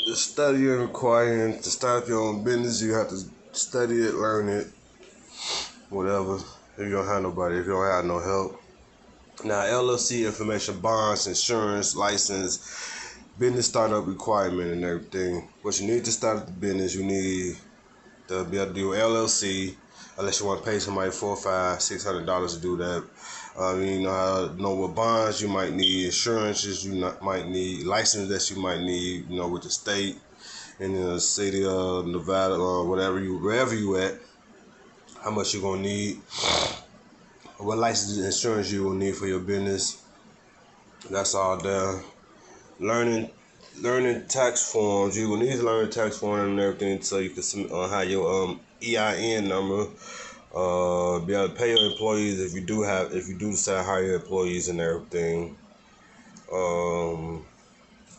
the study and requiring to start your own business. You have to study it, learn it, whatever. If you don't have nobody, if you don't have no help. Now, LLC information, bonds, insurance, license, business startup requirement, and everything. What you need to start the business, you need to be able to do LLC, unless you want to pay somebody $400, $500, $600 to do that. You know what bonds you might need, insurances you might need, license that you might need, with the state in the city of Nevada or wherever you at, how much you gonna need, what license and insurance you will need for your business. That's all there. Learning tax forms. You will need to learn tax forms and everything so you can have your EIN number. Be able to pay your employees if you do decide to hire your employees and everything.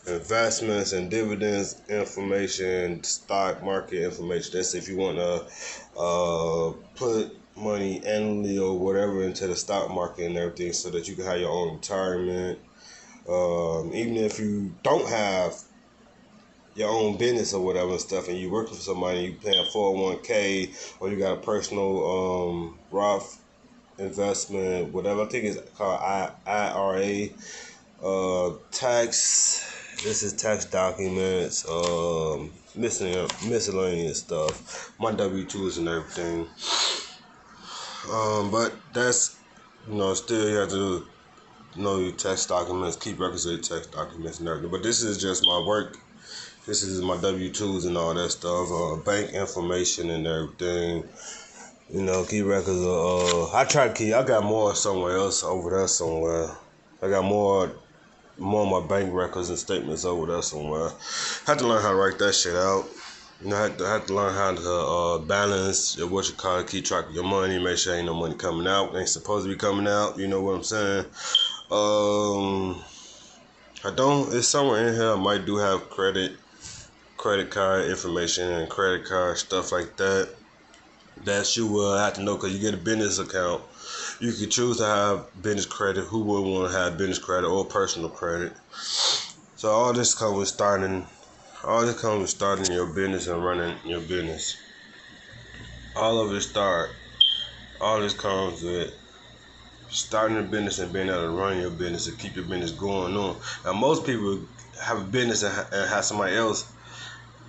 Investments and dividends information, stock market information. That's if you want to put money annually or whatever into the stock market and everything so that you can have your own retirement. Even if you don't have your own business or whatever and stuff, and you working for somebody, you paying 401k, or you got a personal Roth investment, whatever. I think it's called IRA. Tax. This is tax documents. Miscellaneous stuff. My W-2s and everything. But that's still you have to know your tax documents, keep records of your tax documents and everything. But this is just my work. This is my W-2s and all that stuff, bank information and everything. Keep records of, I got more somewhere else over there somewhere. I got more of my bank records and statements over there somewhere. Have to learn how to write that shit out. Have to learn how to balance keep track of your money, make sure ain't no money coming out, ain't supposed to be coming out, you know what I'm saying? It's somewhere in here I might do have credit card information and credit card stuff like that you will have to know, because you get a business account. You can choose to have business credit. Who would want to have business credit or personal credit? So all this comes with starting your business and running your business. All this comes with starting a business and being able to run your business and keep your business going on. Now, most people have a business and have somebody else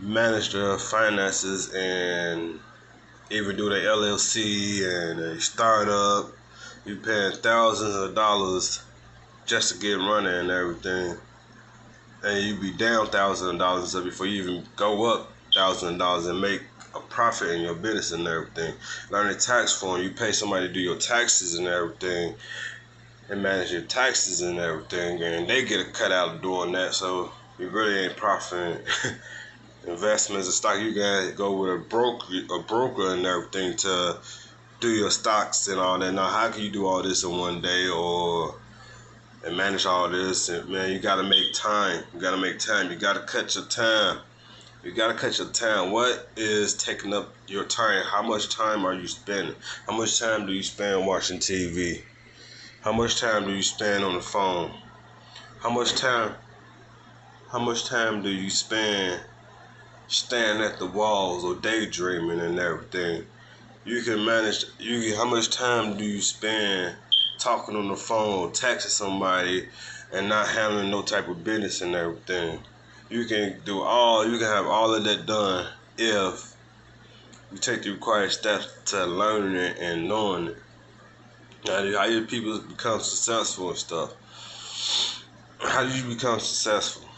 manage their finances and even do their LLC and a startup. You paying thousands of dollars just to get running and everything, and you be down thousands of dollars before you even go up thousands of dollars and make a profit in your business and everything. Learning tax form, you pay somebody to do your taxes and everything, and manage your taxes and everything, and they get a cut out of doing that. So you really ain't profiting. Investments and stock, you gotta go with a broker and everything to do your stocks and all that. Now, how can you do all this in one day and manage all this? And man, you gotta make time. You gotta cut your time. What is taking up your time? How much time are you spending? How much time do you spend watching TV? How much time do you spend on the phone? How much time do you spend staring at the walls or daydreaming and everything? You can manage. How much time do you spend talking on the phone, texting somebody, and not handling no type of business and everything? You can have all of that done if you take the required steps to learning it and knowing it. Now, how do people become successful and stuff? How do you become successful?